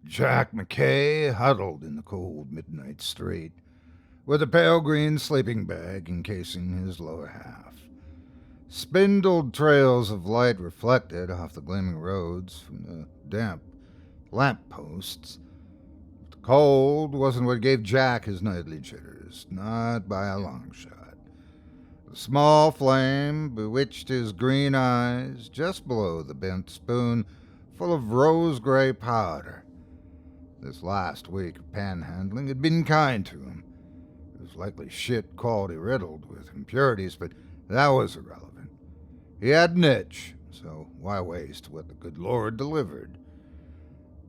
Jack McKay huddled in the cold midnight street, with a pale green sleeping bag encasing his lower half. Spindled trails of light reflected off the gleaming roads from the damp lamp posts. The cold wasn't what gave Jack his nightly jitters, not by a long shot. The small flame bewitched his green eyes just below the bent spoon full of rose-gray powder. This last week of panhandling had been kind to him. It was likely shit quality riddled with impurities, but that was irrelevant. He had an itch, so why waste what the good Lord delivered?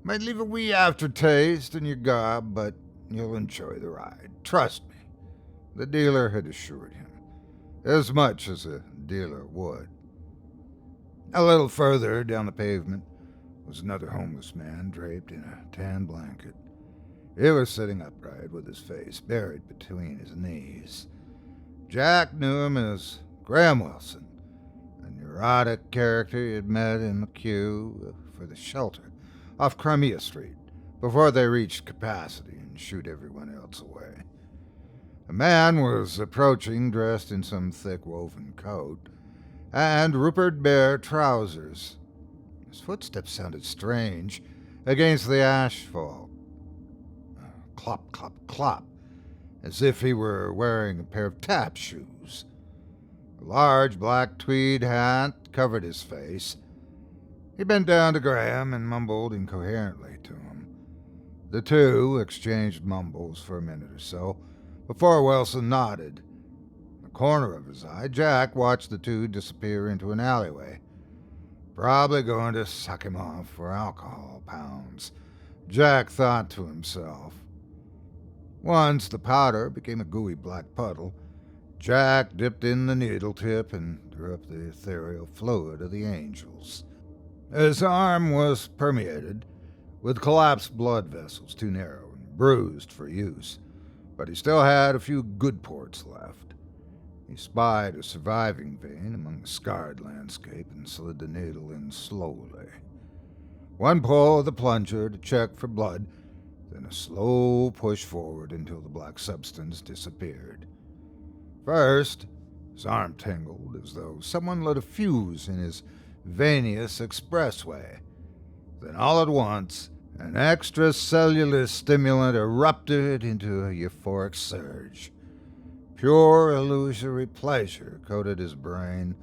Might leave a wee aftertaste in your gob, but you'll enjoy the ride. Trust me, the dealer had assured him, as much as a dealer would. A little further down the pavement was another homeless man draped in a tan blanket. He was sitting upright with his face buried between his knees. Jack knew him as Graham Wilson, a neurotic character he had met in the queue for the shelter off Crimea Street before they reached capacity and shoot everyone else away. A man was approaching dressed in some thick woven coat and Rupert Bear trousers. His footsteps sounded strange against the asphalt. Clop, clop, clop, as if he were wearing a pair of tap shoes. A large black tweed hat covered his face. He bent down to Graham and mumbled incoherently to him. The two exchanged mumbles for a minute or so before Wilson nodded. In the corner of his eye, Jack watched the two disappear into an alleyway. Probably going to suck him off for alcohol pounds, Jack thought to himself. Once the powder became a gooey black puddle, Jack dipped in the needle tip and drew up the ethereal fluid of the angels. His arm was permeated with collapsed blood vessels too narrow and bruised for use, but he still had a few good ports left. He spied a surviving vein among the scarred landscape and slid the needle in slowly. One pull of the plunger to check for blood, then a slow push forward until the black substance disappeared. First, his arm tingled as though someone lit a fuse in his venous expressway. Then all at once, an extracellular stimulant erupted into a euphoric surge. Pure illusory pleasure coated his brain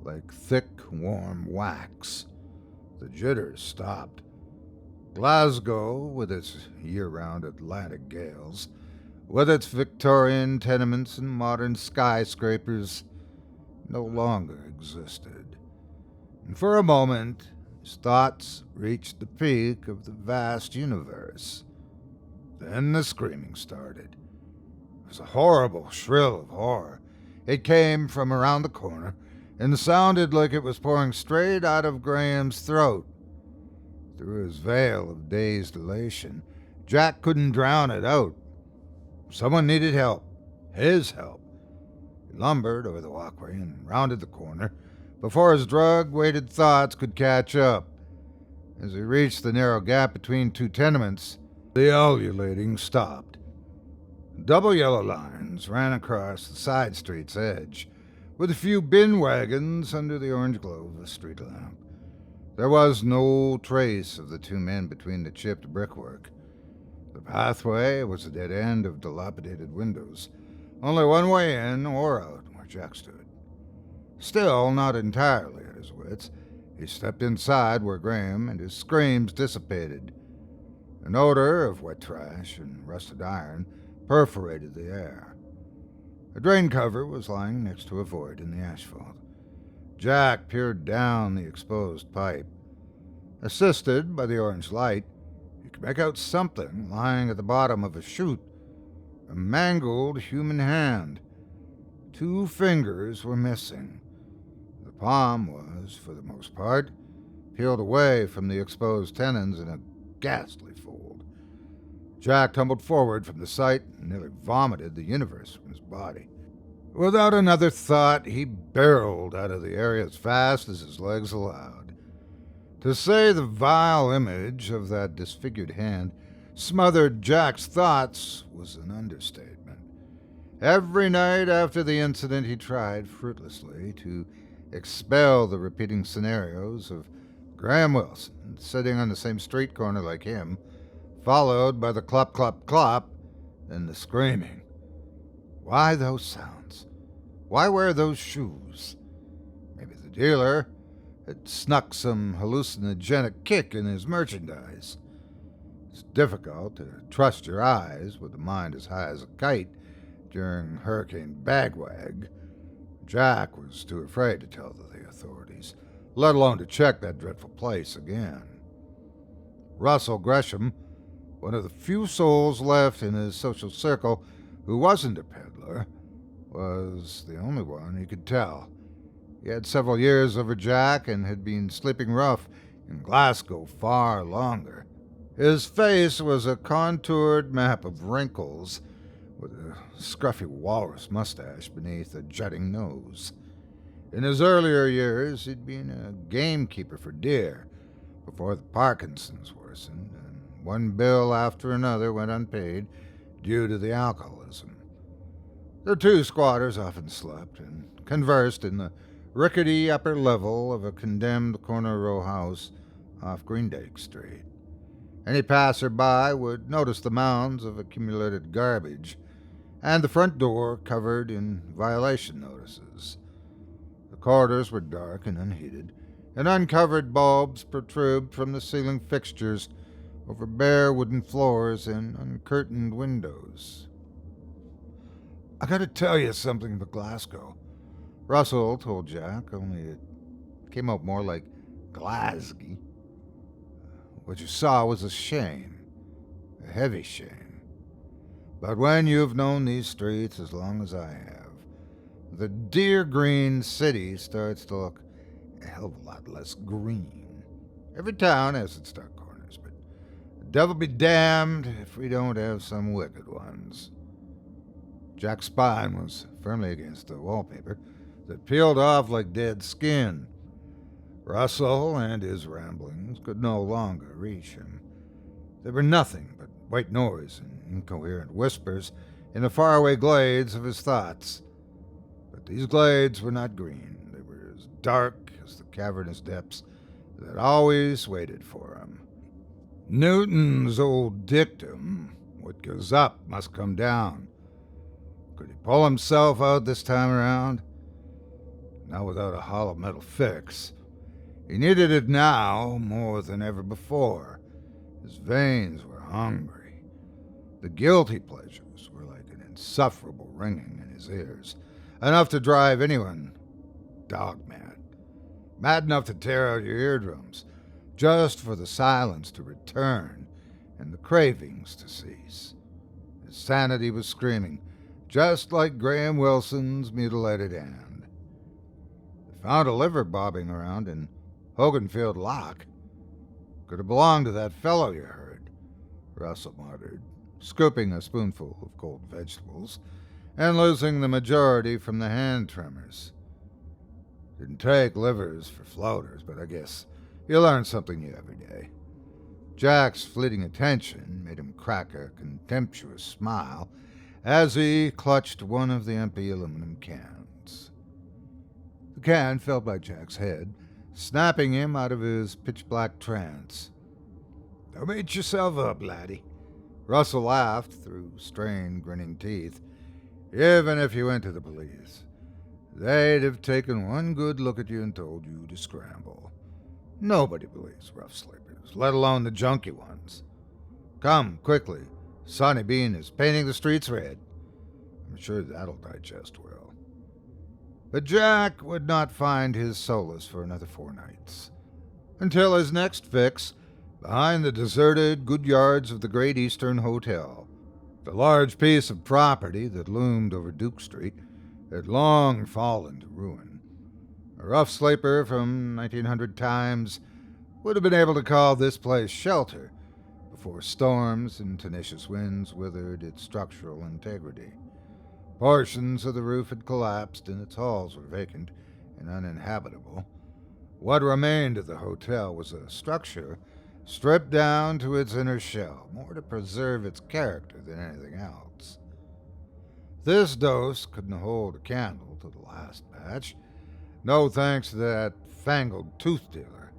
like thick, warm wax. The jitters stopped. Glasgow, with its year-round Atlantic gales, with its Victorian tenements and modern skyscrapers, no longer existed. And for a moment, his thoughts reached the peak of the vast universe. Then the screaming started. It was a horrible shrill of horror. It came from around the corner and sounded like it was pouring straight out of Graham's throat. Through his veil of dazed elation, Jack couldn't drown it out. Someone needed help. His help. He lumbered over the walkway and rounded the corner before his drug-weighted thoughts could catch up. As he reached the narrow gap between two tenements, the ululating stopped. Double yellow lines ran across the side street's edge, with a few bin wagons under the orange glow of a street lamp. There was no trace of the two men between the chipped brickwork. The pathway was a dead end of dilapidated windows, only one way in or out where Jack stood. Still not entirely at his wits, he stepped inside where Graham and his screams dissipated. An odor of wet trash and rusted iron perforated the air. A drain cover was lying next to a void in the asphalt. Jack peered down the exposed pipe. Assisted by the orange light, he could make out something lying at the bottom of a chute. A mangled human hand. 2 fingers were missing. The palm was, for the most part, peeled away from the exposed tendons in a ghastly fold. Jack tumbled forward from the sight and nearly vomited the universe from his body. Without another thought, he barreled out of the area as fast as his legs allowed. To say the vile image of that disfigured hand smothered Jack's thoughts was an understatement. Every night after the incident, he tried fruitlessly to expel the repeating scenarios of Graham Wilson sitting on the same street corner like him, followed by the clop, clop, clop, and the screaming. Why those sounds? Why wear those shoes? Maybe the dealer had snuck some hallucinogenic kick in his merchandise. It's difficult to trust your eyes with a mind as high as a kite during Hurricane Bagwag. Jack was too afraid to tell the authorities, let alone to check that dreadful place again. Russell Gresham, one of the few souls left in his social circle who wasn't a peddler, was the only one he could tell. He had several years over Jack and had been sleeping rough in Glasgow far longer. His face was a contoured map of wrinkles, with a scruffy walrus mustache beneath a jutting nose. In his earlier years, he'd been a gamekeeper for deer, before the Parkinson's worsened, and one bill after another went unpaid due to the alcoholism. The two squatters often slept and conversed in the rickety upper level of a condemned corner row house off Greendake Street. Any passer-by would notice the mounds of accumulated garbage and the front door covered in violation notices. The corridors were dark and unheated, and uncovered bulbs protrude from the ceiling fixtures over bare wooden floors and uncurtained windows. "I gotta tell you something about Glasgow," Russell told Jack, only it came out more like Glasgow. "What you saw was a shame, a heavy shame. But when you've known these streets as long as I have, the dear green city starts to look a hell of a lot less green. Every town has its dark corners, but the devil be damned if we don't have some wicked ones." Jack's spine was firmly against the wallpaper that peeled off like dead skin. Russell and his ramblings could no longer reach him. They were nothing but white noise and incoherent whispers in the faraway glades of his thoughts. But these glades were not green. They were as dark as the cavernous depths that always waited for him. Newton's old dictum, "What goes up must come down." Could he pull himself out this time around? Not without a hollow metal fix. He needed it now more than ever before. His veins were hungry. The guilty pleasures were like an insufferable ringing in his ears, enough to drive anyone dog mad. Mad enough to tear out your eardrums, just for the silence to return and the cravings to cease. His sanity was screaming, just like Graham Wilson's mutilated hand. They found a liver bobbing around in Hoganfield Lock. "Could have belonged to that fellow you heard," Russell muttered, scooping a spoonful of cold vegetables and losing the majority from the hand tremors. "Didn't take livers for floaters, but I guess you learn something new every day." Jack's fleeting attention made him crack a contemptuous smile as he clutched one of the empty aluminum cans. The can fell by Jack's head, snapping him out of his pitch-black trance. "Don't beat yourself up, laddie." Russell laughed through strained, grinning teeth. "Even if you went to the police, they'd have taken one good look at you and told you to scramble. Nobody believes rough sleepers, let alone the junky ones. Come, quickly. Sonny Bean is painting the streets red. I'm sure that'll digest well." But Jack would not find his solace for another 4 nights, until his next fix, behind the deserted good yards of the Great Eastern Hotel. The large piece of property that loomed over Duke Street had long fallen to ruin. A rough sleeper from 1900 times would have been able to call this place shelter before storms and tenacious winds withered its structural integrity. Portions of the roof had collapsed and its halls were vacant and uninhabitable. What remained of the hotel was a structure stripped down to its inner shell, more to preserve its character than anything else. This dose couldn't hold a candle to the last batch, no thanks to that fangled tooth dealer.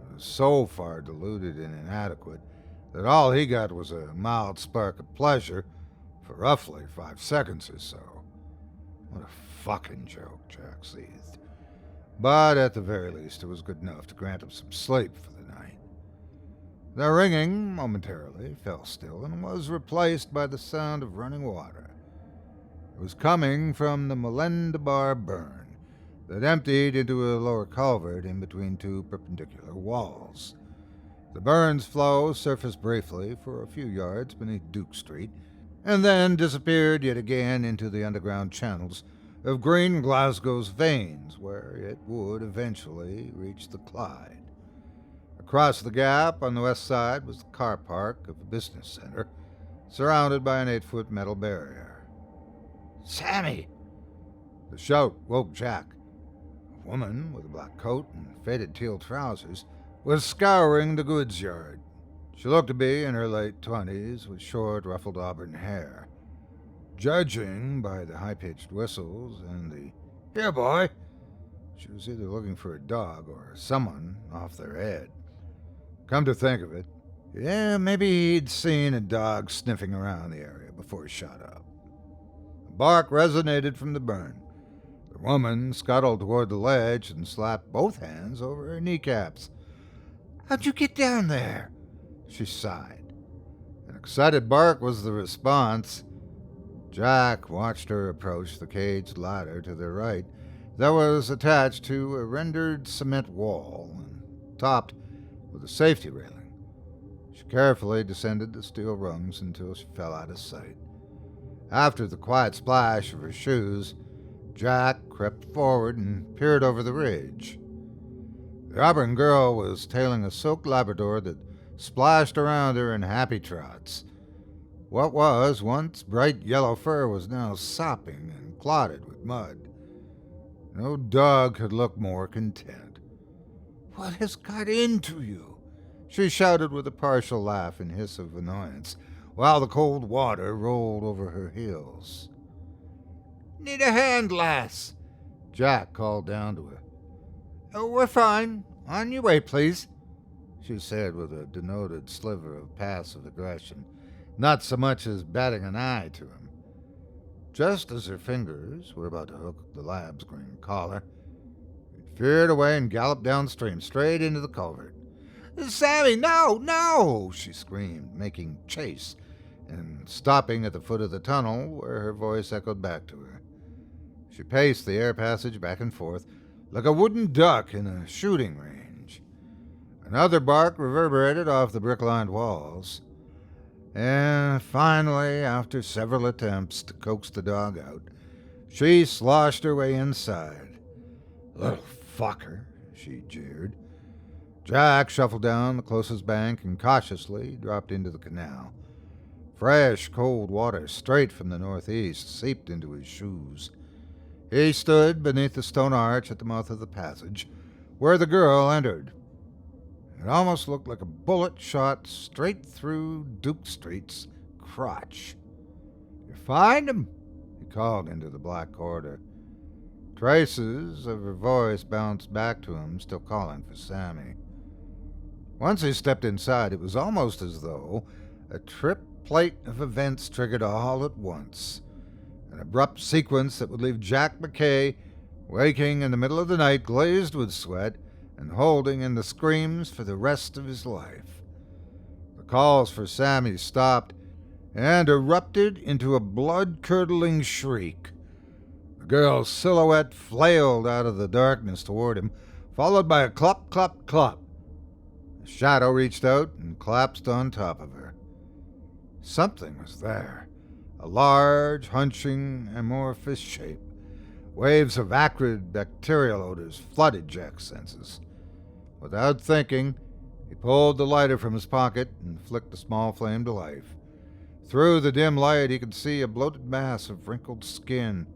It was so far diluted and inadequate that all he got was a mild spark of pleasure for roughly 5 seconds or so. What a fucking joke, Jack seethed. But at the very least, it was good enough to grant him some sleep for the night. The ringing momentarily fell still and was replaced by the sound of running water. It was coming from the Molendinar burn that emptied into a lower culvert in between 2 perpendicular walls. The burn's flow surfaced briefly for a few yards beneath Duke Street, and then disappeared yet again into the underground channels of Green Glasgow's veins, where it would eventually reach the Clyde. Across the gap on the west side was the car park of a business center, surrounded by an 8-foot metal barrier. "Sammy!" The shout woke Jack. A woman with a black coat and faded teal trousers was scouring the goods yard. She looked to be in her late 20s with short, ruffled auburn hair. Judging by the high-pitched whistles and the "Here, boy," she was either looking for a dog or someone off their head. Come to think of it, yeah, maybe he'd seen a dog sniffing around the area before he shot up. A bark resonated from the burn. The woman scuttled toward the ledge and slapped both hands over her kneecaps. "How'd you get down there?" she sighed. An excited bark was the response. Jack watched her approach the caged ladder to the right that was attached to a rendered cement wall and topped with a safety railing. She carefully descended the steel rungs until she fell out of sight. After the quiet splash of her shoes, Jack crept forward and peered over the ridge. The auburn girl was tailing a silk Labrador that splashed around her in happy trots. What was once bright yellow fur was now sopping and clotted with mud. No dog could look more content. "What has got into you?" she shouted with a partial laugh and hiss of annoyance, while the cold water rolled over her heels. "Need a hand, lass," Jack called down to her. "Oh, we're fine. On your way, please," she said with a denoted sliver of passive aggression, not so much as batting an eye to him. Just as her fingers were about to hook the lab's green collar, it veered away and galloped downstream, straight into the culvert. "Sammy, no, no!" she screamed, making chase and stopping at the foot of the tunnel where her voice echoed back to her. She paced the air passage back and forth like a wooden duck in a shooting range. Another bark reverberated off the brick-lined walls. And finally, after several attempts to coax the dog out, she sloshed her way inside. "Little fucker," she jeered. Jack shuffled down the closest bank and cautiously dropped into the canal. Fresh, cold water straight from the northeast seeped into his shoes. He stood beneath the stone arch at the mouth of the passage, where the girl entered. It almost looked like a bullet shot straight through Duke Street's crotch. "You find him?" he called into the black corridor. Traces of her voice bounced back to him, still calling for Sammy. Once he stepped inside, it was almost as though a trip plate of events triggered all at once. An abrupt sequence that would leave Jack McKay waking in the middle of the night, glazed with sweat, and holding in the screams for the rest of his life. The calls for Sammy stopped and erupted into a blood-curdling shriek. The girl's silhouette flailed out of the darkness toward him, followed by a clop, clop, clop. A shadow reached out and collapsed on top of her. Something was there, a large, hunching, amorphous shape. Waves of acrid bacterial odors flooded Jack's senses. Without thinking, he pulled the lighter from his pocket and flicked the small flame to life. Through the dim light, he could see a bloated mass of wrinkled skin,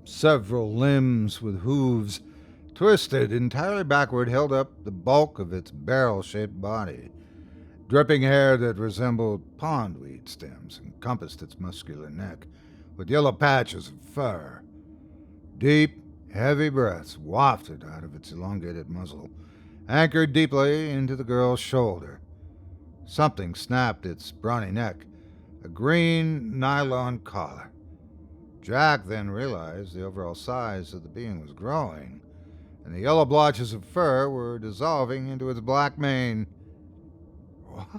several limbs with hooves twisted entirely backward, held up the bulk of its barrel-shaped body. Dripping hair that resembled pondweed stems encompassed its muscular neck, with yellow patches of fur. Deep, heavy breaths wafted out of its elongated muzzle, anchored deeply into the girl's shoulder. Something snapped its brawny neck, a green nylon collar. Jack then realized the overall size of the being was growing, and the yellow blotches of fur were dissolving into its black mane.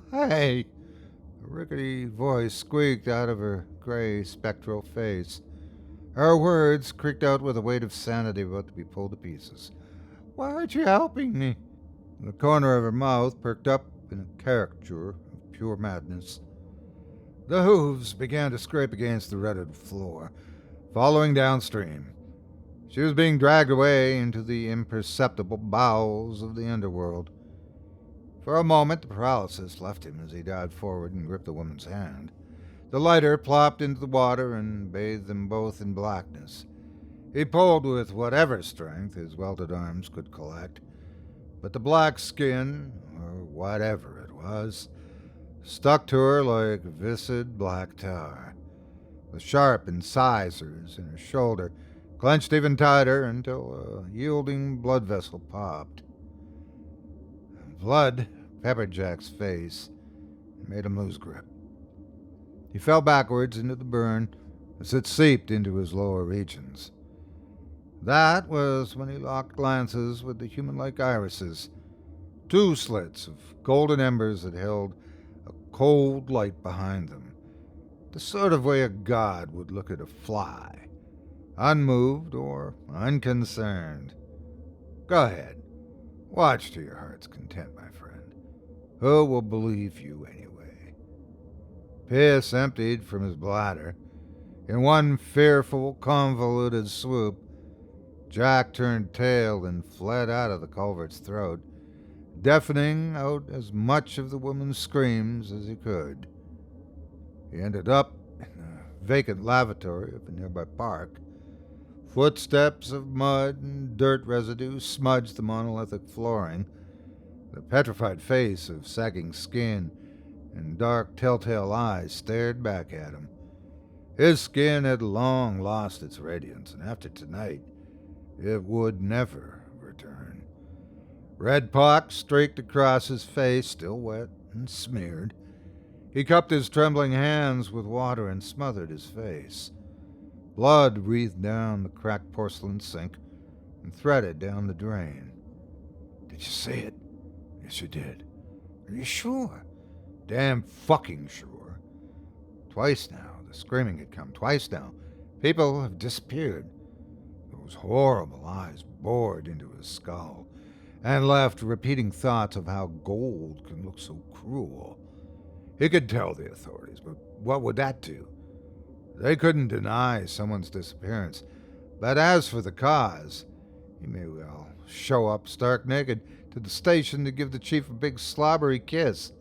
"Why?" A rickety voice squeaked out of her gray, spectral face. Her words creaked out with a weight of sanity about to be pulled to pieces. "Why aren't you helping me?" The corner of her mouth perked up in a caricature of pure madness. The hooves began to scrape against the rutted floor, following downstream. She was being dragged away into the imperceptible bowels of the underworld. For a moment, the paralysis left him as he dived forward and gripped the woman's hand. The lighter plopped into the water and bathed them both in blackness. He pulled with whatever strength his welted arms could collect, but the black skin, or whatever it was, stuck to her like viscid black tar. The sharp incisors in her shoulder clenched even tighter until a yielding blood vessel popped. Blood peppered Jack's face and made him lose grip. He fell backwards into the burn as it seeped into his lower regions. That was when he locked glances with the human-like irises, two slits of golden embers that held a cold light behind them, the sort of way a god would look at a fly, unmoved or unconcerned. Go ahead, watch to your heart's content, my friend. Who will believe you anyway? Piss emptied from his bladder. In one fearful, convoluted swoop, Jack turned tail and fled out of the culvert's throat, deafening out as much of the woman's screams as he could. He ended up in the vacant lavatory of a nearby park. Footsteps of mud and dirt residue smudged the monolithic flooring. The petrified face of sagging skin and dark telltale eyes stared back at him. His skin had long lost its radiance, and after tonight, it would never return. Red pock streaked across his face, still wet and smeared. He cupped his trembling hands with water and smothered his face. Blood wreathed down the cracked porcelain sink and threaded down the drain. "Did you see it?" "Yes, you did." "Are you sure?" "Damn fucking sure. Twice now. The screaming had come. Twice now. People have disappeared." Those horrible eyes bored into his skull and left repeating thoughts of how gold can look so cruel. He could tell the authorities, but what would that do? They couldn't deny someone's disappearance. But as for the cause, he may well show up stark naked to the station to give the chief a big slobbery kiss.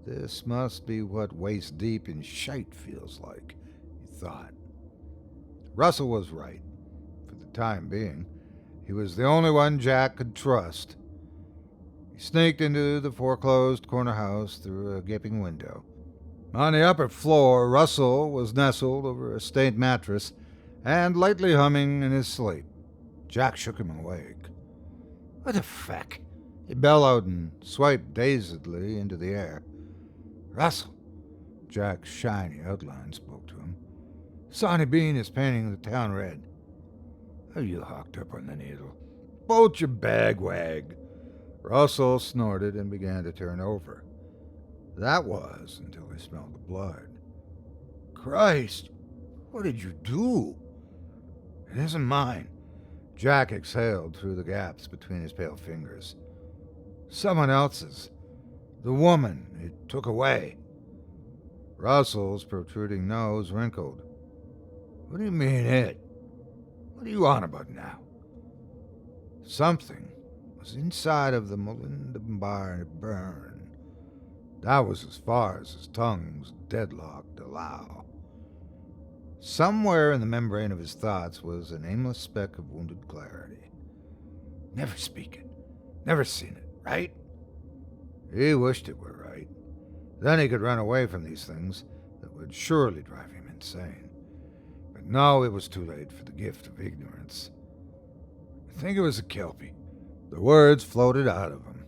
This must be what waist-deep in shite feels like, he thought. Russell was right. For the time being, he was the only one Jack could trust. He sneaked into the foreclosed corner house through a gaping window. On the upper floor, Russell was nestled over a stained mattress and lightly humming in his sleep. Jack shook him awake. "What the fuck?" He bellowed and swiped dazedly into the air. "Russell," Jack's shiny outline spoke to him. "Sonny Bean is painting the town red." "Are you hooked up on the needle?" "Bolt your bag wag." Russell snorted and began to turn over. That was until he smelled the blood. "Christ, what did you do?" "It isn't mine." Jack exhaled through the gaps between his pale fingers. "Someone else's. The woman it took away." Russell's protruding nose wrinkled. "What do you mean it? What are you on about now?" Something was inside of the Molendinar burn. That was as far as his tongue's deadlocked allow. Somewhere in the membrane of his thoughts was an aimless speck of wounded clarity. Never speak it. Never seen it, right? He wished it were right. Then he could run away from these things that would surely drive him insane. But now it was too late for the gift of ignorance. I think it was a Kelpie. The words floated out of him.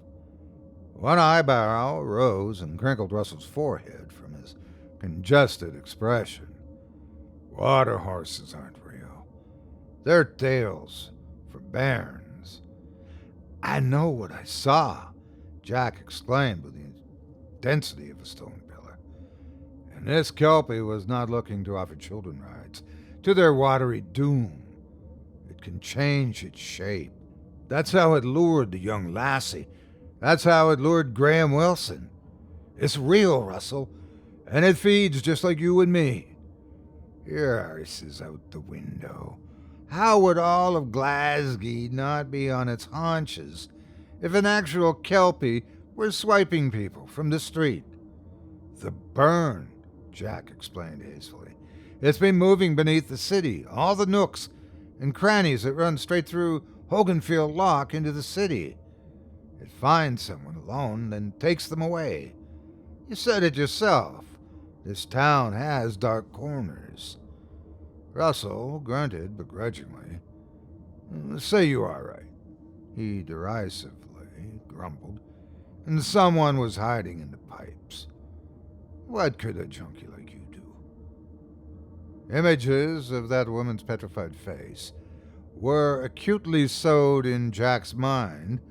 One eyebrow rose and crinkled Russell's forehead from his congested expression. Water horses aren't real. They're tales for bairns. I know what I saw, Jack exclaimed with the intensity of a stone pillar. And this Kelpie was not looking to offer children rides to their watery doom. It can change its shape. That's how it lured the young lassie. That's how it lured Graham Wilson. It's real, Russell, and it feeds just like you and me. Your arse is out the window. How would all of Glasgow not be on its haunches if an actual Kelpie were swiping people from the street? The burn, Jack explained hastily. It's been moving beneath the city, all the nooks and crannies that run straight through Hoganfield Lock into the city. It finds someone alone, then takes them away. You said it yourself. This town has dark corners. Russell grunted begrudgingly. Say you are right, he derisively grumbled. And someone was hiding in the pipes. What could a junkie like you do? Images of that woman's petrified face were acutely sewed in Jack's mind,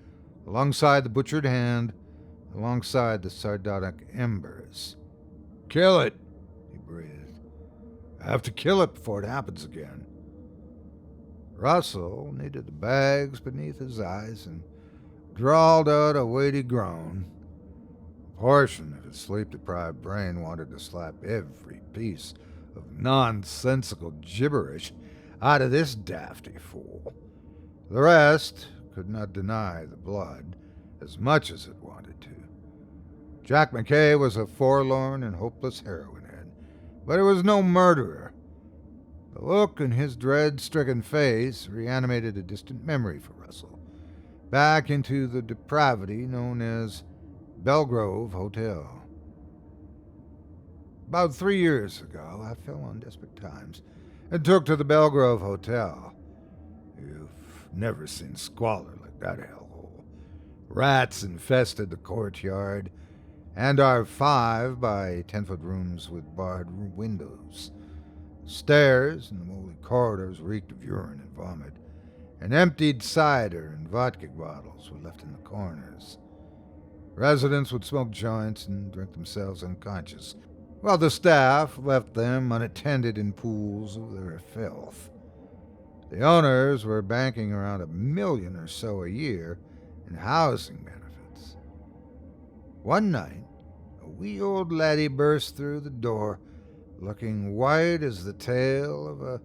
alongside the butchered hand, alongside the sardonic embers. Kill it, he breathed. I have to kill it before it happens again. Russell kneaded the bags beneath his eyes and drawled out a weighty groan. A portion of his sleep-deprived brain wanted to slap every piece of nonsensical gibberish out of this dafty fool. The rest could not deny the blood as much as it wanted to. Jack McKay was a forlorn and hopeless heroin head, but he was no murderer. The look in his dread-stricken face reanimated a distant memory for Russell, back into the depravity known as Belgrove Hotel. About 3 years ago, I fell on desperate times and took to the Belgrove Hotel. You've never seen squalor like that hellhole. Rats infested the courtyard, and our 5 by 10-foot rooms with barred windows. Stairs and the moldy corridors reeked of urine and vomit, and emptied cider and vodka bottles were left in the corners. Residents would smoke joints and drink themselves unconscious, while the staff left them unattended in pools of their filth. The owners were banking around $1 million or so a year in housing benefits. One night, a wee old laddie burst through the door, looking white as the tail of a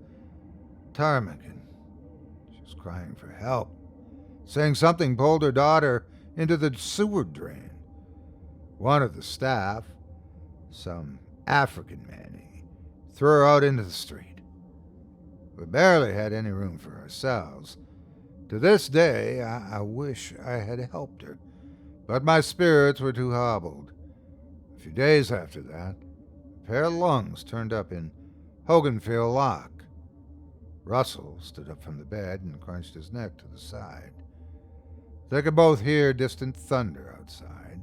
ptarmigan. She was crying for help, saying something pulled her daughter into the sewer drain. One of the staff, some African man, threw her out into the street. We barely had any room for ourselves. To this day, I wish I had helped her, but my spirits were too hobbled. A few days after that, a pair of lungs turned up in Hoganfield Lock. Russell stood up from the bed and crunched his neck to the side. They could both hear distant thunder outside.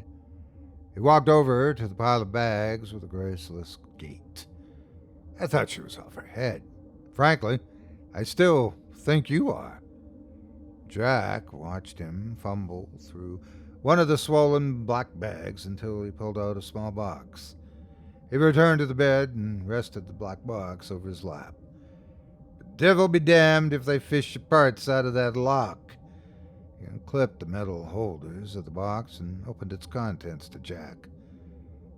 He walked over to the pile of bags with a graceless gait. I thought she was off her head. Frankly, I still think you are. Jack watched him fumble through one of the swollen black bags until he pulled out a small box. He returned to the bed and rested the black box over his lap. The devil be damned if they fish your parts out of that lock. He unclipped the metal holders of the box and opened its contents to Jack.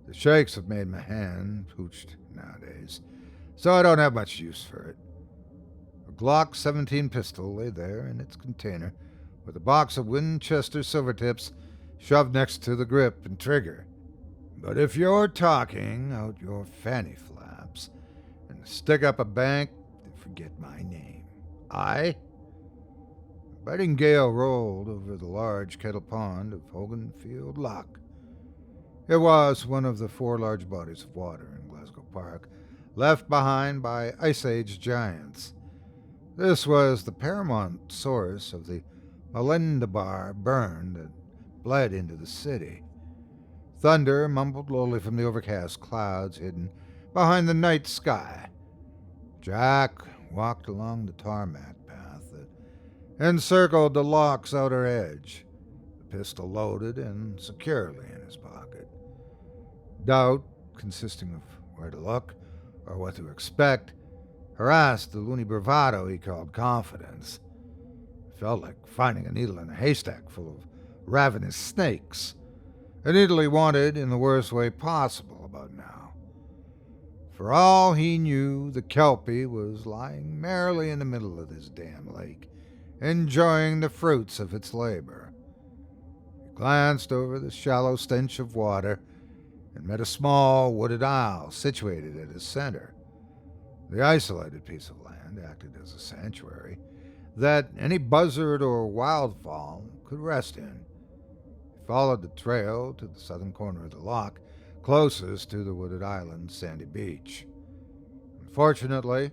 The shakes have made my hand pooched nowadays, so I don't have much use for it. A Glock 17 pistol lay there in its container, with a box of Winchester silvertips shoved next to the grip and trigger. But if you're talking out your fanny flaps and stick up a bank, then forget my name. I? biting gale rolled over the large kettle pond of Hoganfield Loch. It was one of the 4 large bodies of water in Glasgow Park, left behind by Ice Age giants. This was the paramount source of the Molendinar burn that bled into the city. Thunder mumbled lowly from the overcast clouds hidden behind the night sky. Jack walked along the tarmac path that encircled the loch's outer edge, the pistol loaded and securely in his pocket. Doubt, consisting of where to look or what to expect, harassed the loony bravado he called confidence. It felt like finding a needle in a haystack full of ravenous snakes. A needle he wanted in the worst way possible about now. For all he knew, the Kelpie was lying merrily in the middle of this damn lake, enjoying the fruits of its labor. He glanced over the shallow stench of water and met a small wooded isle situated at its center. The isolated piece of land acted as a sanctuary that any buzzard or wildfowl could rest in. He followed the trail to the southern corner of the loch, closest to the wooded island's sandy beach. Unfortunately,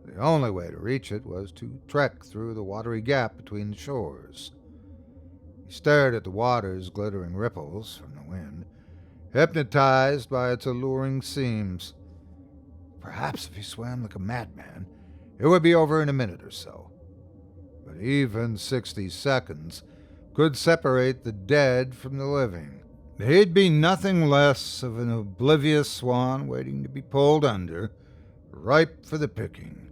the only way to reach it was to trek through the watery gap between the shores. He stared at the water's glittering ripples from the wind, hypnotized by its alluring seams. Perhaps if he swam like a madman, it would be over in a minute or so. But even 60 seconds could separate the dead from the living. He'd be nothing less of an oblivious swan waiting to be pulled under, ripe for the picking.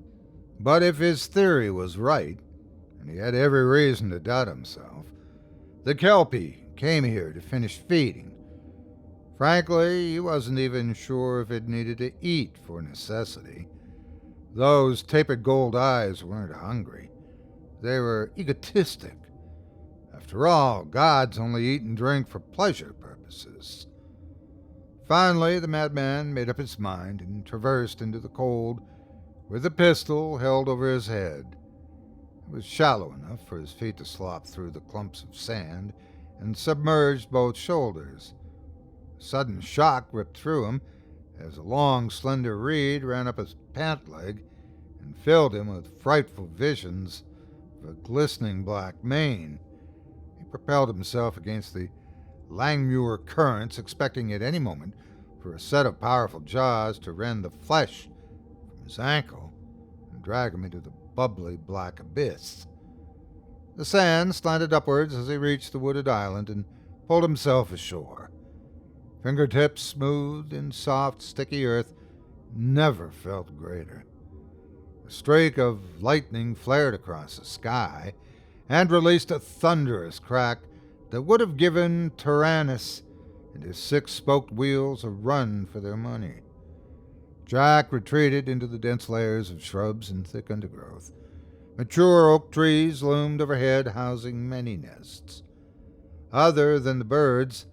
But if his theory was right, and he had every reason to doubt himself, the Kelpie came here to finish feeding. Frankly, he wasn't even sure if it needed to eat for necessity. Those tapered gold eyes weren't hungry. They were egotistic. After all, gods only eat and drink for pleasure purposes. Finally, the madman made up his mind and traversed into the cold with the pistol held over his head. It was shallow enough for his feet to slop through the clumps of sand and submerged both shoulders. A sudden shock ripped through him as a long, slender reed ran up his pant leg and filled him with frightful visions of a glistening black mane. He propelled himself against the Langmuir currents, expecting at any moment for a set of powerful jaws to rend the flesh from his ankle and drag him into the bubbly black abyss. The sand slanted upwards as he reached the wooded island and pulled himself ashore. Fingertips smoothed in soft, sticky earth never felt greater. A streak of lightning flared across the sky and released a thunderous crack that would have given Tyrannus and his 6-spoked wheels a run for their money. Jack retreated into the dense layers of shrubs and thick undergrowth. Mature oak trees loomed overhead, housing many nests. Other than the birds,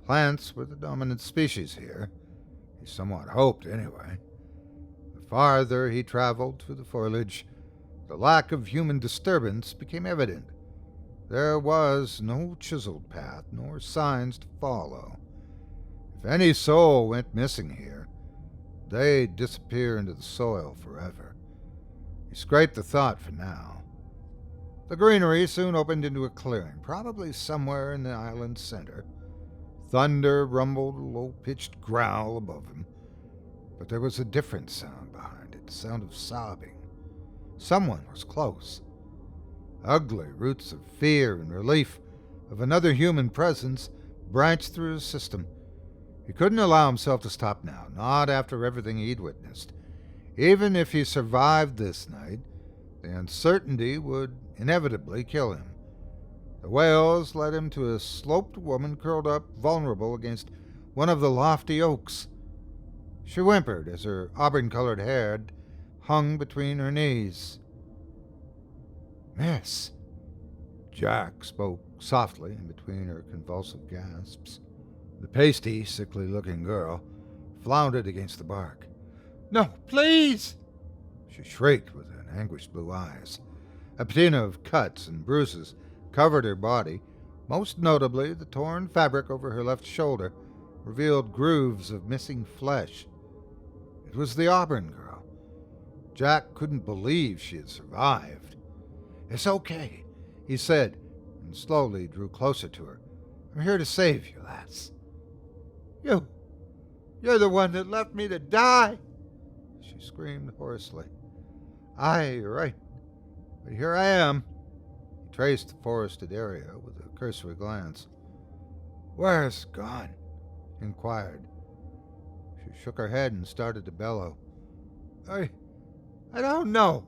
plants were the dominant species here. He somewhat hoped, anyway. The farther he traveled through the foliage, the lack of human disturbance became evident. There was no chiseled path, nor signs to follow. If any soul went missing here, they'd disappear into the soil forever. He scraped the thought for now. The greenery soon opened into a clearing, probably somewhere in the island's center. Thunder rumbled a low-pitched growl above him, but there was a different sound behind it, the sound of sobbing. Someone was close. Ugly roots of fear and relief of another human presence branched through his system. He couldn't allow himself to stop now, not after everything he'd witnessed. Even if he survived this night, the uncertainty would inevitably kill him. The wails led him to a sloped woman curled up, vulnerable against one of the lofty oaks. She whimpered as her auburn-colored hair hung between her knees. "Miss," Jack spoke softly in between her convulsive gasps. The pasty, sickly-looking girl floundered against the bark. "No, please!" she shrieked with an anguished blue eyes. A patina of cuts and bruises covered her body. Most notably, the torn fabric over her left shoulder revealed grooves of missing flesh. It was the Auburn girl. Jack couldn't believe she had survived. "It's okay," he said, and slowly drew closer to her. "I'm here to save you, lass." You're the one that left me to die," she screamed hoarsely. "Aye, you're right. But here I am." He traced the forested area with a cursory glance. "Where's gone?" he inquired. She shook her head and started to bellow. I don't know.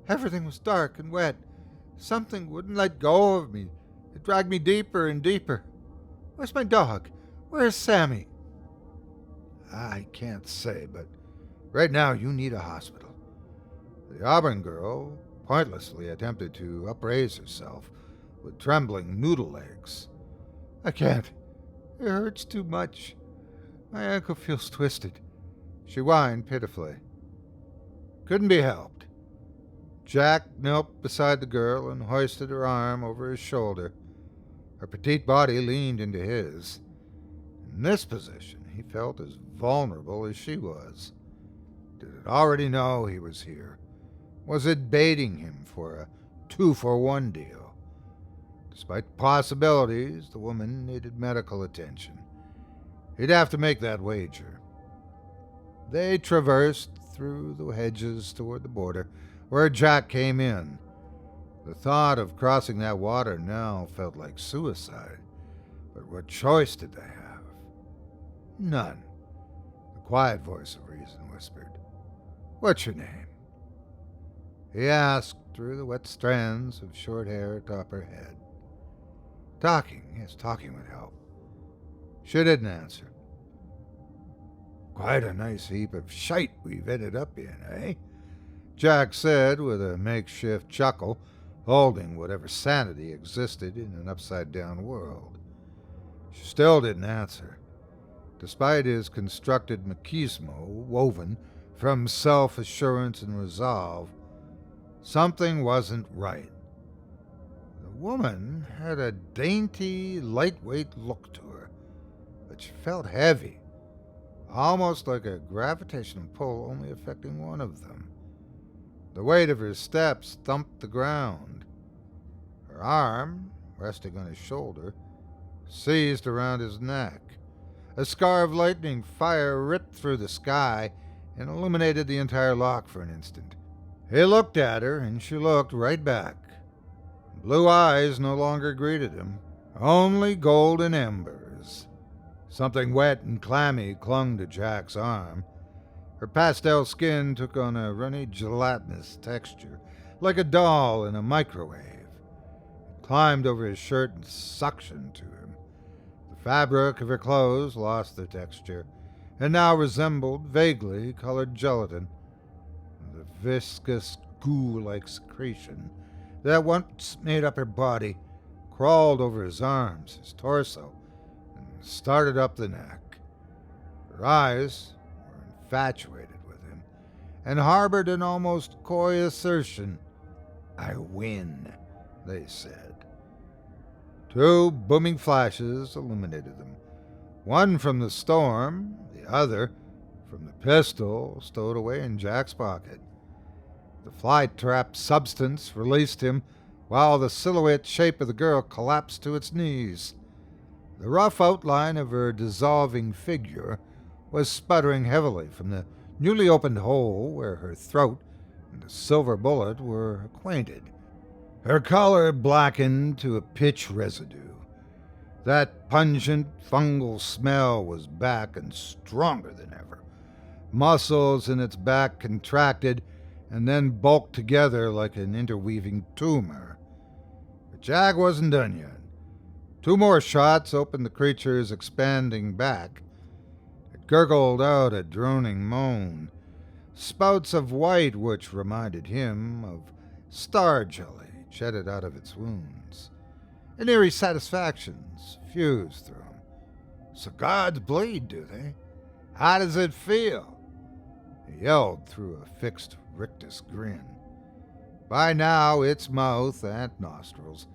Everything was dark and wet. Something wouldn't let go of me. It dragged me deeper and deeper. Where's my dog? Where's Sammy?" "I can't say, but right now you need a hospital." The Auburn girl pointlessly attempted to upraise herself with trembling noodle legs. "I can't. It hurts too much. My ankle feels twisted," she whined pitifully. Couldn't be helped. Jack knelt beside the girl and hoisted her arm over his shoulder. Her petite body leaned into his. In this position, he felt as vulnerable as she was. Did it already know he was here? Was it baiting him for a 2-for-1 deal? Despite possibilities, the woman needed medical attention. He'd have to make that wager. They traversed through the hedges toward the border, where Jack came in. The thought of crossing that water now felt like suicide. But what choice did they have? None. The quiet voice of reason whispered, "What's your name?" He asked through the wet strands of short hair atop her head. Talking would help. She didn't answer. "Quite a nice heap of shite we've ended up in, eh?" Jack said with a makeshift chuckle, holding whatever sanity existed in an upside-down world. She still didn't answer, despite his constructed machismo woven from self-assurance and resolve. Something wasn't right. The woman had a dainty, lightweight look to her, but she felt heavy, almost like a gravitational pull only affecting one of them. The weight of her steps thumped the ground. Her arm, resting on his shoulder, seized around his neck. A scar of lightning fire ripped through the sky and illuminated the entire loch for an instant. He looked at her, and she looked right back. Blue eyes no longer greeted him, only golden embers. Something wet and clammy clung to Jack's arm. Her pastel skin took on a runny, gelatinous texture, like a doll in a microwave. It climbed over his shirt and suctioned to him. The fabric of her clothes lost their texture, and now resembled vaguely colored gelatin. The viscous, goo-like secretion that once made up her body crawled over his arms, his torso, and started up the neck. Her eyes were infatuated with him and harbored an almost coy assertion. "I win," they said. Two booming flashes illuminated them, one from the storm, the other from the pistol stowed away in Jack's pocket. The fly-trap substance released him while the silhouette shape of the girl collapsed to its knees. The rough outline of her dissolving figure was sputtering heavily from the newly opened hole where her throat and the silver bullet were acquainted. Her color blackened to a pitch residue. That pungent fungal smell was back and stronger than ever. Muscles in its back contracted and then bulked together like an interweaving tumor. But Jack wasn't done yet. Two more shots opened the creature's expanding back. It gurgled out a droning moan, spouts of white which reminded him of star jelly jetted out of its wounds. And eerie satisfactions fused through him. "So gods bleed, do they? How does it feel?" He yelled through a fixed rictus grin. By now, its mouth and nostrils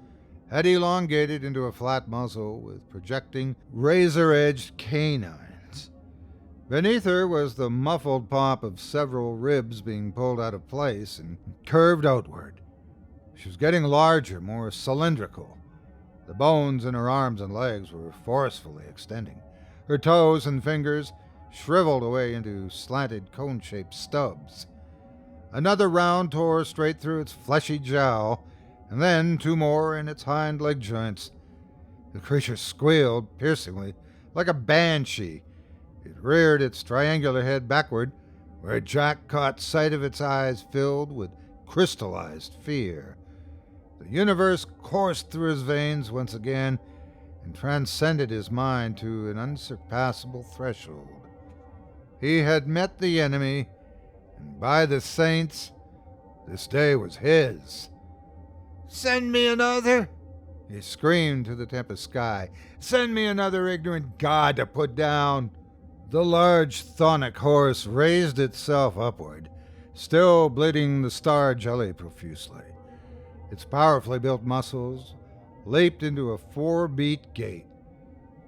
had elongated into a flat muzzle with projecting razor-edged canines. Beneath her was the muffled pop of several ribs being pulled out of place and curved outward. She was getting larger, more cylindrical. The bones in her arms and legs were forcefully extending. Her toes and fingers shriveled away into slanted cone-shaped stubs. Another round tore straight through its fleshy jowl, and then two more in its hind leg joints. The creature squealed piercingly, like a banshee. It reared its triangular head backward, where Jack caught sight of its eyes filled with crystallized fear. The universe coursed through his veins once again and transcended his mind to an unsurpassable threshold. He had met the enemy, and by the saints, this day was his. "Send me another!" he screamed to the tempest sky. "Send me another ignorant god to put down!" The large chthonic horse raised itself upward, still bleeding the star jelly profusely. Its powerfully built muscles leaped into a 4-beat gait.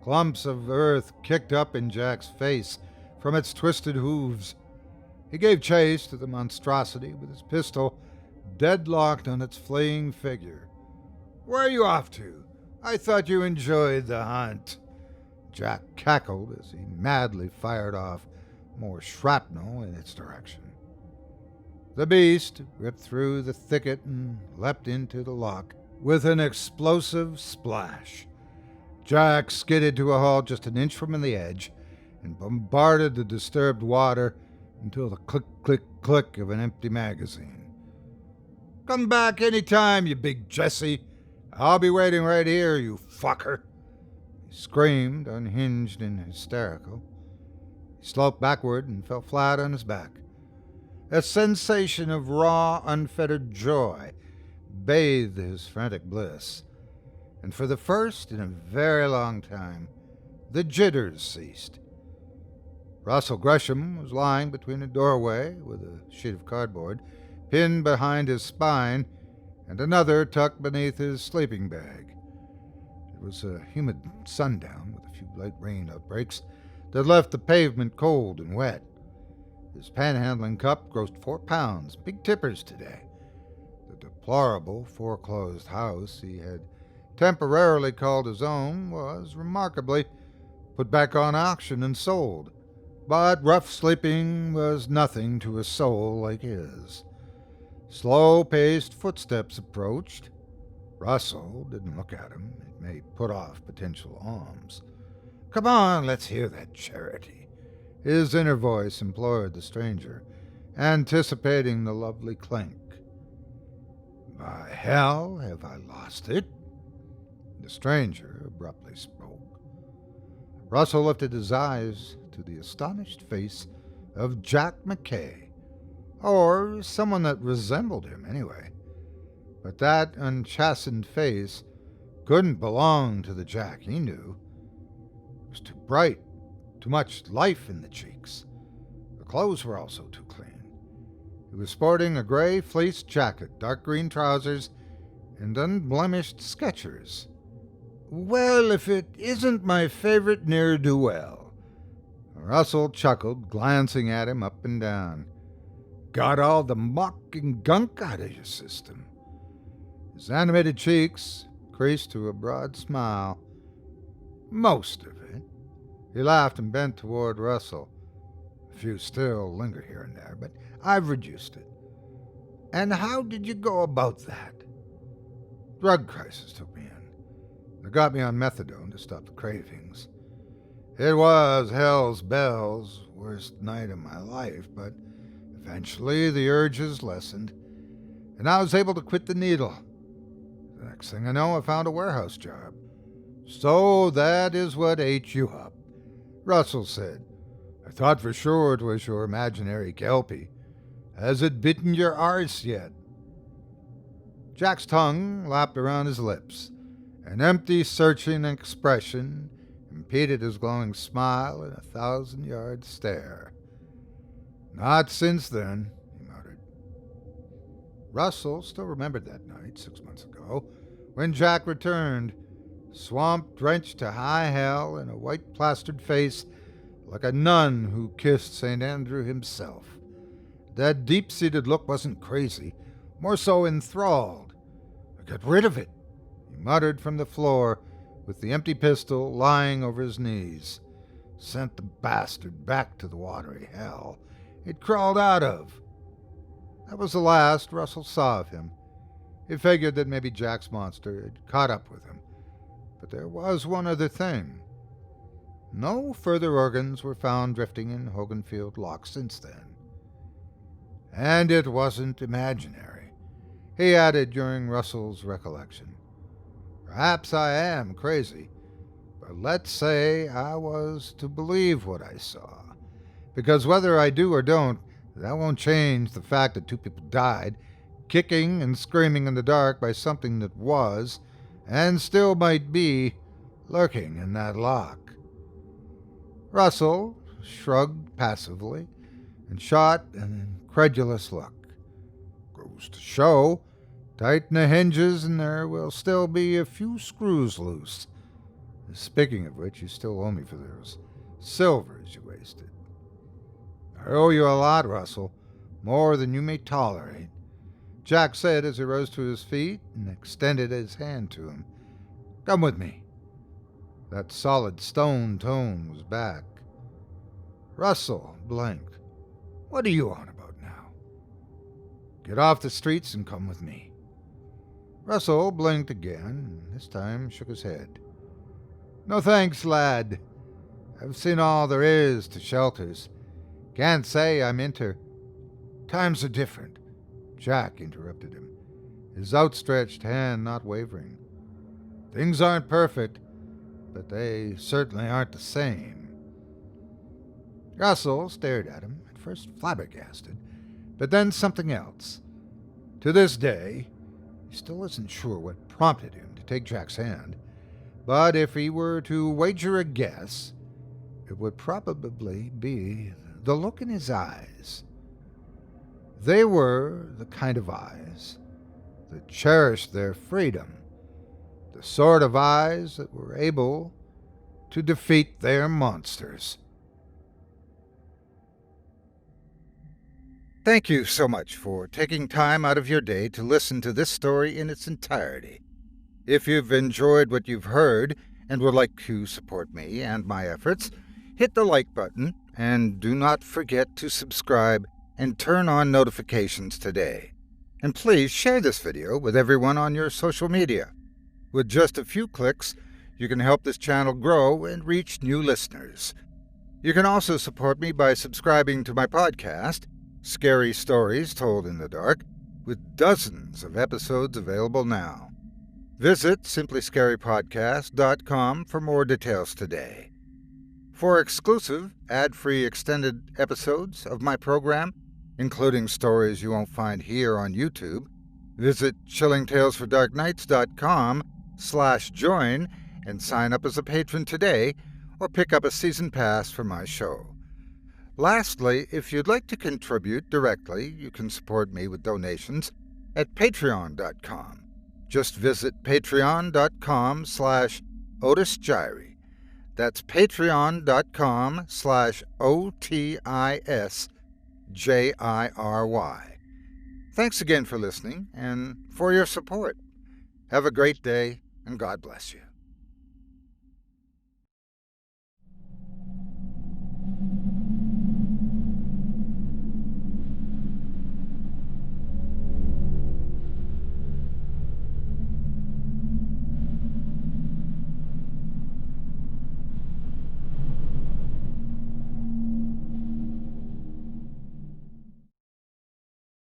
Clumps of earth kicked up in Jack's face from its twisted hooves. He gave chase to the monstrosity with his pistol deadlocked on its fleeing figure. "Where are you off to? I thought you enjoyed the hunt." Jack cackled as he madly fired off more shrapnel in its direction. The beast ripped through the thicket and leapt into the loch with an explosive splash. Jack skidded to a halt just an inch from the edge and bombarded the disturbed water until the click, click, click of an empty magazine. "Come back any time, you big Jesse. I'll be waiting right here, you fucker," he screamed, unhinged and hysterical. He sloped backward and fell flat on his back. A sensation of raw, unfettered joy bathed his frantic bliss, and for the first in a very long time, the jitters ceased. Russell Gresham was lying between a doorway with a sheet of cardboard pinned behind his spine and another tucked beneath his sleeping bag. It was a humid sundown with a few light rain outbreaks that left the pavement cold and wet. His panhandling cup grossed 4 pounds, big tippers today. The deplorable foreclosed house he had temporarily called his own was, remarkably, put back on auction and sold. But rough sleeping was nothing to a soul like his. Slow-paced footsteps approached. Russell didn't look at him. It may put off potential alms. "Come on, let's hear that charity," his inner voice implored the stranger, anticipating the lovely clink. "By hell, have I lost it?" The stranger abruptly spoke. Russell lifted his eyes to the astonished face of Jack McKay, or someone that resembled him anyway. But that unchastened face couldn't belong to the Jack he knew. It was too bright, too much life in the cheeks. The clothes were also too clean. He was sporting a gray fleece jacket, dark green trousers, and unblemished Skechers. "Well, if it isn't my favorite ne'er-do-well," Russell chuckled, glancing at him up and down. "Got all the muck and gunk out of your system." His animated cheeks creased to a broad smile. "Most of it." He laughed and bent toward Russell. "A few still linger here and there, but I've reduced it." "And how did you go about that?" "Drug crisis took me in. They got me on methadone to stop the cravings. It was hell's bells, worst night of my life, but eventually the urges lessened, and I was able to quit the needle. The next thing I know, I found a warehouse job." "So that is what ate you up," Russell said. "I thought for sure it was your imaginary kelpie. Has it bitten your arse yet?" Jack's tongue lapped around his lips. An empty, searching expression impeded his glowing smile and a 1,000-yard stare. "Not since then," he muttered. Russell still remembered that night 6 months ago when Jack returned, swamp drenched to high hell in a white plastered face like a nun who kissed St. Andrew himself. That deep-seated look wasn't crazy, more so enthralled. "Get rid of it," he muttered from the floor with the empty pistol lying over his knees. Sent the bastard back to the watery hell he'd crawled out of. That was the last Russell saw of him. He figured that maybe Jack's monster had caught up with him. But there was one other thing. No further organs were found drifting in Hoganfield Loch since then. And it wasn't imaginary, he added during Russell's recollection. Perhaps I am crazy, but let's say I was to believe what I saw. Because whether I do or don't, that won't change the fact that 2 people died, kicking and screaming in the dark by something that was, and still might be, lurking in that loch. Russell shrugged passively and shot an incredulous look. Goes to show, tighten the hinges and there will still be a few screws loose. Speaking of which, you still owe me for those silvers you wasted. I owe you a lot, Russell, more than you may tolerate, Jack said as he rose to his feet and extended his hand to him. Come with me. That solid stone tone was back. Russell blinked. What are you on about now? Get off the streets and come with me. Russell blinked again, and this time shook his head. No thanks, lad. I've seen all there is to shelters. Can't say I'm into... Times are different, Jack interrupted him, his outstretched hand not wavering. Things aren't perfect, but they certainly aren't the same. Russell stared at him, at first flabbergasted, but then something else. To this day, he still isn't sure what prompted him to take Jack's hand, but if he were to wager a guess, it would probably be the look in his eyes. They were the kind of eyes that cherished their freedom, the sort of eyes that were able to defeat their monsters. Thank you so much for taking time out of your day to listen to this story in its entirety. If you've enjoyed what you've heard and would like to support me and my efforts, hit the like button and do not forget to subscribe and turn on notifications today. And please share this video with everyone on your social media. With just a few clicks, you can help this channel grow and reach new listeners. You can also support me by subscribing to my podcast, Scary Stories Told in the Dark, with dozens of episodes available now. Visit simplyscarypodcast.com for more details today. For exclusive, ad-free extended episodes of my program, including stories you won't find here on YouTube, visit chillingtalesfordarknights.com/join and sign up as a patron today or pick up a season pass for my show. Lastly, if you'd like to contribute directly, you can support me with donations at patreon.com. Just visit patreon.com/Otis Jiry. That's patreon.com/OTISJIRY. Thanks again for listening and for your support. Have a great day, and God bless you.